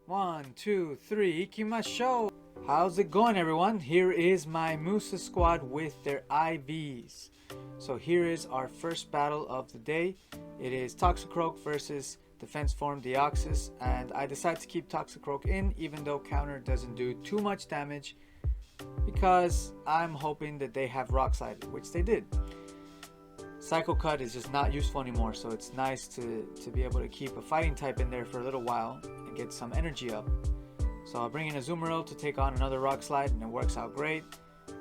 One, two, three, ikimasho! How's it going, everyone? Here is my Musa squad with their IVs. So here is our first battle of the day. It is Toxicroak versus Defense Form Deoxys, and I decided to keep Toxicroak in even though counter doesn't do too much damage because I'm hoping that they have Rock Slide, which they did. Psycho Cut is just not useful anymore, so it's nice to be able to keep a fighting type in there for a little while and get some energy up. So I'll bring in Azumarill to take on another Rock Slide, and it works out great.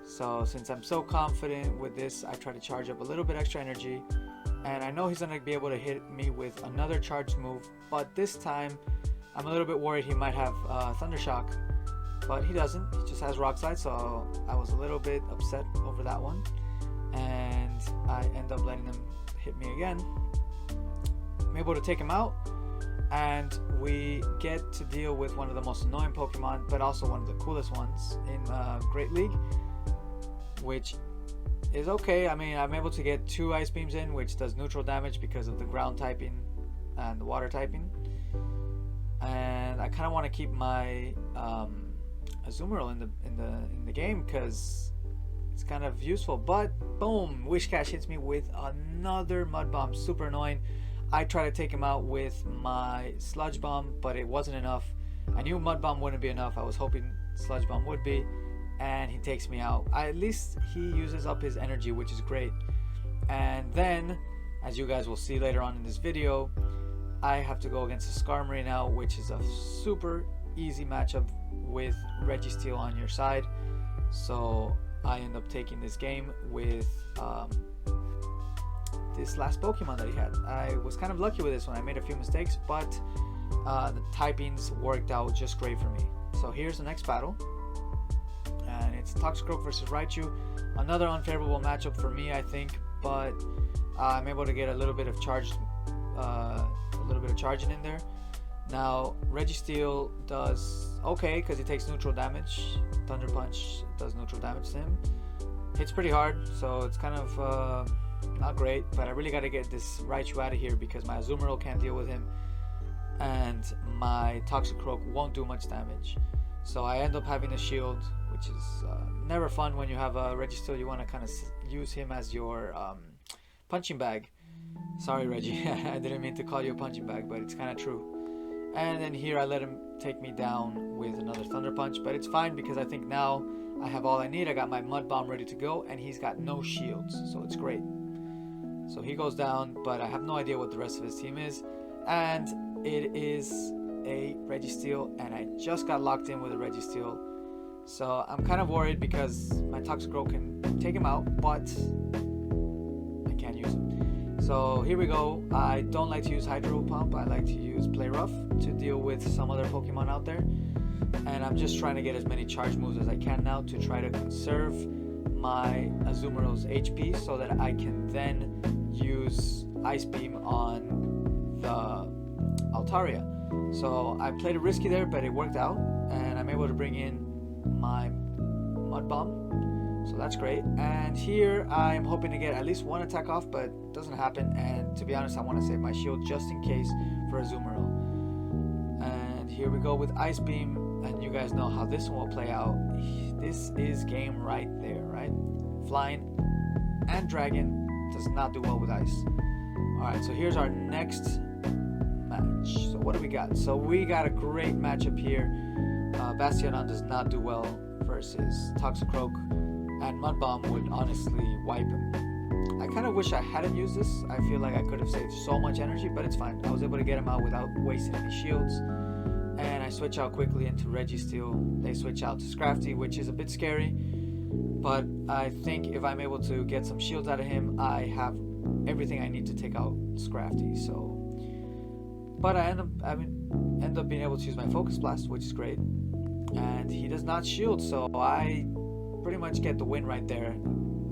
So since I'm so confident with this, I try to charge up a little bit extra energy, and I know he's going to be able to hit me with another charged move, but this time I'm a little bit worried he might have Thunder Shock, but he doesn't. He just has Rock Slide, so I was a little bit upset over that one, and I end up letting him hit me again. I'm able to take him out, and we get to deal with one of the most annoying Pokemon, but also one of the coolest ones in Great League, which is okay. I mean, I'm able to get 2 Ice Beams in, which does neutral damage because of the ground typing and the water typing. And I kind of want to keep my Azumarill in the game because it's kind of useful. But boom, Whiscash hits me with another Mud Bomb, super annoying. I try to take him out with my Sludge Bomb, but it wasn't enough. I knew Mud Bomb wouldn't be enough. I was hoping Sludge Bomb would be, and he takes me out. At least he uses up his energy, which is great. And then, as you guys will see later on in this video, I have to go against the Skarmory now, which is a super easy matchup with Registeel on your side. So I end up taking this game with this last Pokemon that he had. I was kind of lucky with this one. I made a few mistakes, but the typings worked out just great for me. So here's the next battle, and it's Toxicroak versus Raichu. Another unfavorable matchup for me, I think, but I'm able to get a little bit of charging in there. Now Registeel does okay because he takes neutral damage. Thunder Punch does neutral damage to him. Hits pretty hard, so it's kind of not great, but I really got to get this Raichu out of here because my Azumarill can't deal with him, and my Toxicroak won't do much damage. So I end up having a shield, which is never fun when you have a Registeel. You want to kind of use him as your punching bag. Sorry, Reggie, I didn't mean to call you a punching bag, but it's kind of true. And then here I let him take me down with another Thunder Punch, but it's fine because I think now I have all I need. I got my Mud Bomb ready to go, and he's got no shields, so it's great. So he goes down, but I have no idea what the rest of his team is, and it is a Registeel, and I just got locked in with a Registeel. So I'm kind of worried because my Toxicroak can take him out, but I can't use him. So here we go. I don't like to use Hydro Pump. I like to use Play Rough to deal with some other Pokemon out there. And I'm just trying to get as many charge moves as I can now to try to conserve my Azumarill's HP so that I can then use Ice Beam on the Altaria. So I played it risky there, but it worked out, and I'm able to bring in my Mud Bomb. So that's great. And here I'm hoping to get at least one attack off, but it doesn't happen. And to be honest, I want to save my shield just in case for Azumarill. And here we go with Ice Beam. And you guys know how this one will play out. This is game right there, right? Flying and Dragon does not do well with ice. Alright, so here's our next match. So what do we got? So we got a great matchup here. Bastiodon does not do well versus Toxicroak, and Mud Bomb would honestly wipe him. I kind of wish I hadn't used this. I feel like I could have saved so much energy, but it's fine. I was able to get him out without wasting any shields. And I switch out quickly into Registeel. They switch out to Scrafty, which is a bit scary. But I think if I'm able to get some shields out of him, I have everything I need to take out Scrafty. So, but I end up being able to use my Focus Blast, which is great. And he does not shield, so I pretty much get the win right there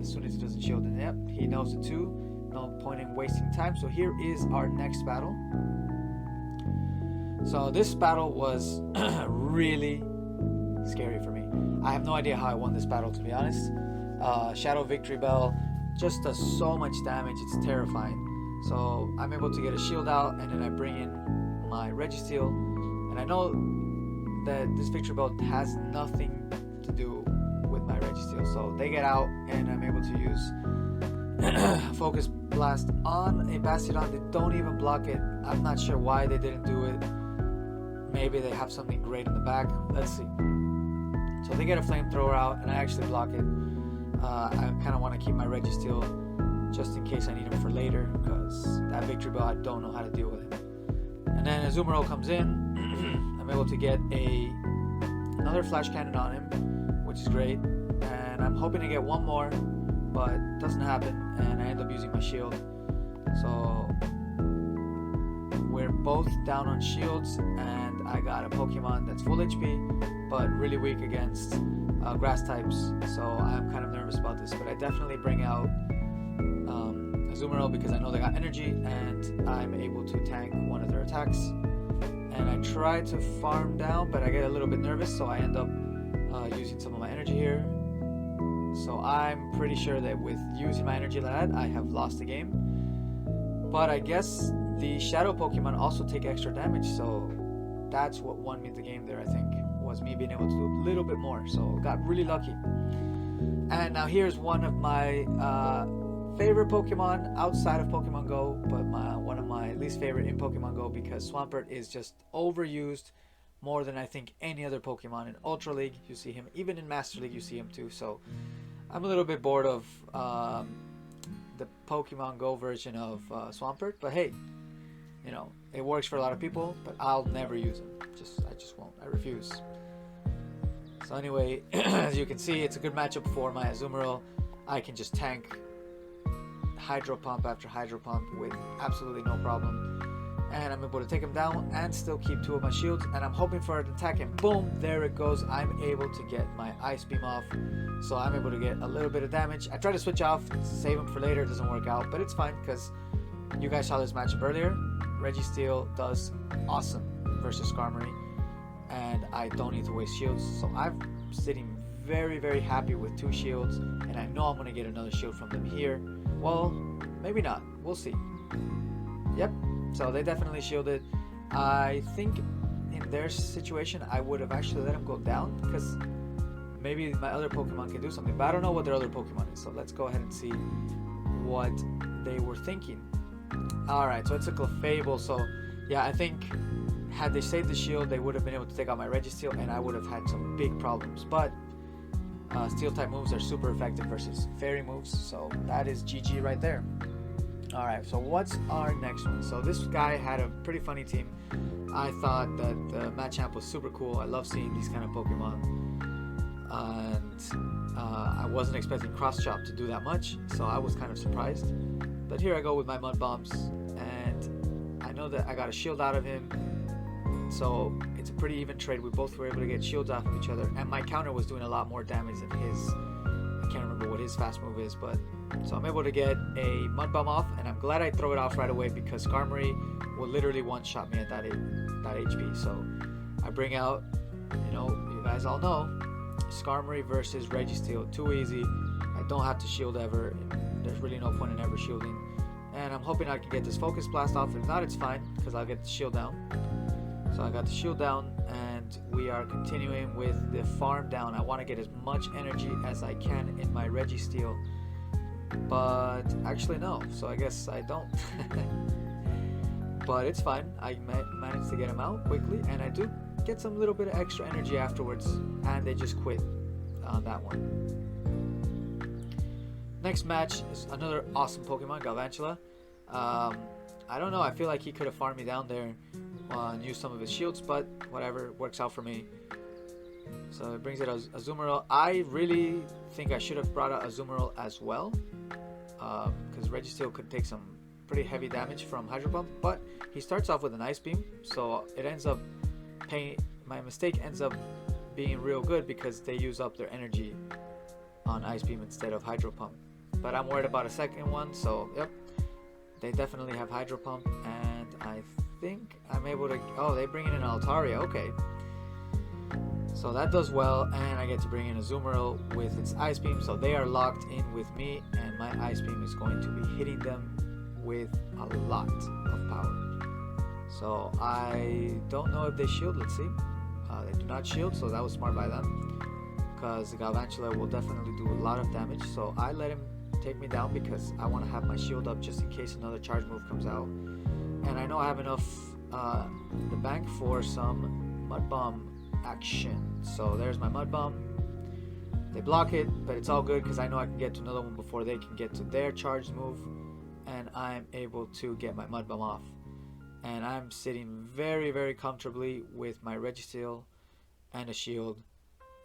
as soon as he doesn't shield. And yep, he knows it too. No point in wasting time. So here is our next battle. So this battle was really scary for me. I have no idea how I won this battle, to be honest. Shadow Victory Bell just does so much damage, it's terrifying. So I'm able to get a shield out, and then I bring in my Registeel. And I know that this Victory Bell has nothing to do with my Registeel. So they get out, and I'm able to use Focus Blast on a Bastiodon. They don't even block it. I'm not sure why they didn't do it. Maybe they have something great in the back. Let's see. So they get a Flamethrower out, and I actually block it. I kind of want to keep my Registeel just in case I need him for later, because that Victory Bell, I don't know how to deal with him. And then Azumarill comes in. I'm able to get another Flash Cannon on him, which is great. And I'm hoping to get one more, but it doesn't happen, and I end up using my shield. So we're both down on shields, and I got a Pokemon that's full HP, but really weak against grass types. So I'm kind of nervous about this, but I definitely bring out Azumarill because I know they got energy, and I'm able to tank one of their attacks. And I try to farm down, but I get a little bit nervous, so I end up using some of my energy here. So I'm pretty sure that with using my energy like that, I have lost the game. But I guess the Shadow Pokemon also take extra damage, so that's what won me the game there, I think, was me being able to do a little bit more. So got really lucky. And now here's one of my favorite Pokemon outside of Pokemon Go, but one of my least favorite in Pokemon Go, because Swampert is just overused more than I think any other Pokemon. In Ultra League you see him, even in Master League you see him too, so I'm a little bit bored of the Pokemon Go version of Swampert, but hey, you know, it works for a lot of people, but I'll never use him. I just won't. I refuse. So anyway, as you can see, it's a good matchup for my Azumarill. I can just tank Hydro Pump after Hydro Pump with absolutely no problem, and I'm able to take him down and still keep two of my shields, and I'm hoping for an attack, and boom, there it goes. I'm able to get my Ice Beam off, so I'm able to get a little bit of damage. I try to switch off, save him for later, it doesn't work out, but it's fine because you guys saw this matchup earlier. Registeel does awesome versus Skarmory, and I don't need to waste shields, so I'm sitting very, very happy with two shields, and I know I'm going to get another shield from them here. Well, maybe not. We'll see. Yep. So they definitely shielded. I think in their situation, I would have actually let him go down, because maybe my other Pokemon can do something. But I don't know what their other Pokemon is. So let's go ahead and see what they were thinking. Alright, so it's a Clefable. So yeah, I think had they saved the shield, they would have been able to take out my Registeel, and I would have had some big problems. But Steel type moves are super effective versus Fairy moves, so that is GG right there. Alright, so what's our next one? So this guy had a pretty funny team. I thought that Machamp was super cool. I love seeing these kind of Pokemon, and I wasn't expecting Cross Chop to do that much, so I was kind of surprised. But here I go with my Mud Bombs, and I know that I got a shield out of him, so it's a pretty even trade. We both were able to get shields off of each other, and my counter was doing a lot more damage than his. I can't remember what his fast move is, but so I'm able to get a Mud Bomb off, and I'm glad I throw it off right away, because Skarmory will literally one-shot me at that HP. So I bring out, you know, you guys all know, Skarmory versus Registeel, too easy. I don't have to shield ever. There's really no point in ever shielding, and I'm hoping I can get this Focus Blast off. If not, it's fine, because I'll get the shield down. So I got the shield down, and we are continuing with the farm down. I want to get as much energy as I can in my Registeel, but actually no, so I guess I don't. But it's fine. I managed to get him out quickly, and I do get some little bit of extra energy afterwards, and they just quit on that one. Next match is another awesome Pokemon, Galvantula. I don't know, I feel like he could have farmed me down there and used some of his shields, but whatever, works out for me. So it brings it as Azumarill. I really think I should have brought out Azumarill as well, because Registeel could take some pretty heavy damage from Hydro Pump, but he starts off with an Ice Beam, so it ends up my mistake ends up being real good, because they use up their energy on Ice Beam instead of Hydro Pump. But I'm worried about a second one, so yep, they definitely have Hydro Pump, and I think I'm able to. Oh, they bring in an Altaria. Okay, so that does well, and I get to bring in a Azumarill with its Ice Beam, so they are locked in with me, and my Ice Beam is going to be hitting them with a lot of power. So I don't know if they shield. Let's see. They do not shield, so that was smart by them, because the Galvantula will definitely do a lot of damage. So I let him take me down because I want to have my shield up just in case another charge move comes out. And I know I have enough in the bank for some Mud Bomb action. So there's my Mud Bomb. They block it, but it's all good because I know I can get to another one before they can get to their charge move, and I'm able to get my Mud Bomb off. And I'm sitting very, very comfortably with my Registeel and a shield,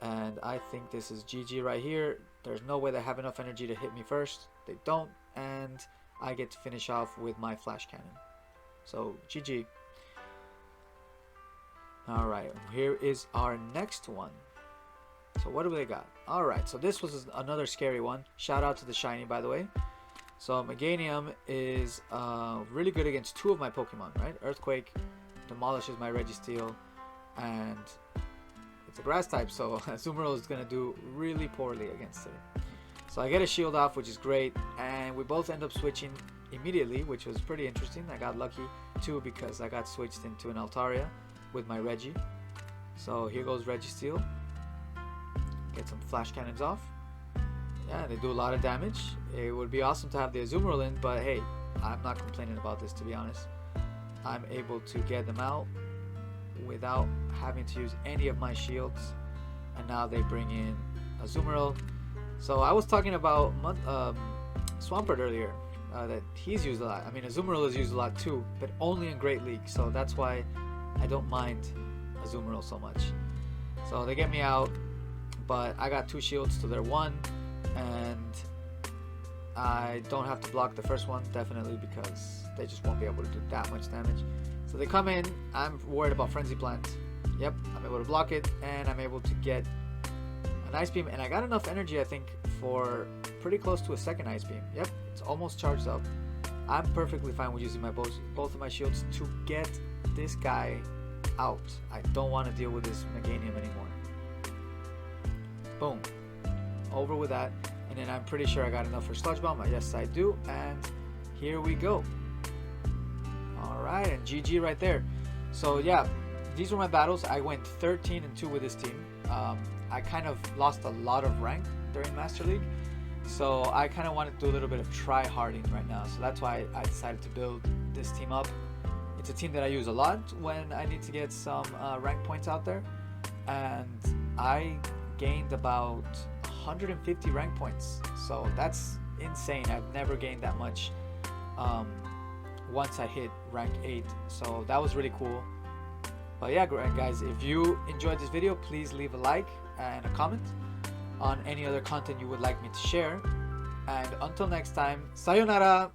and I think this is GG right here. There's no way they have enough energy to hit me first. They don't, and I get to finish off with my Flash Cannon. So GG. Alright, here is our next one. So what do they got? Alright, so this was another scary one. Shout out to the shiny, by the way. So Meganium is really good against two of my Pokemon, right? Earthquake demolishes my Registeel, and it's a grass type, so Azumarill is going to do really poorly against it. So I get a shield off, which is great, and we both end up switching immediately, which was pretty interesting. I got lucky too because I got switched into an Altaria with my Reggie. So here goes Registeel. Get some Flash Cannons off. Yeah, they do a lot of damage. It would be awesome to have the Azumarill in, but hey, I'm not complaining about this, to be honest. I'm able to get them out without having to use any of my shields, and now they bring in Azumarill. So I was talking about Swampert earlier, that he's used a lot. I mean, Azumarill is used a lot too, but only in Great League, so that's why I don't mind Azumarill so much. So they get me out, but I got two shields to their one, and I don't have to block the first one, definitely, because they just won't be able to do that much damage. So they come in, I'm worried about Frenzy Plant. Yep, I'm able to block it, and I'm able to get an Ice Beam, and I got enough energy, I think, for pretty close to a second Ice Beam. Yep, it's almost charged up. I'm perfectly fine with using my both of my shields to get this guy out. I don't want to deal with this Meganium anymore. Boom. Over with that, and then I'm pretty sure I got enough for Sludge Bomb. Yes, I do, and here we go. Alright, and GG right there. So yeah, these were my battles. I went 13-2 with this team. I kind of lost a lot of rank during Master League, so I kind of wanted to do a little bit of try-harding right now, so that's why I decided to build this team up. It's a team that I use a lot when I need to get some rank points out there, and I gained about 150 rank points, so that's insane. I've never gained that much once I hit rank 8, so that was really cool. But yeah, guys, if you enjoyed this video, please leave a like and a comment on any other content you would like me to share, and until next time, sayonara.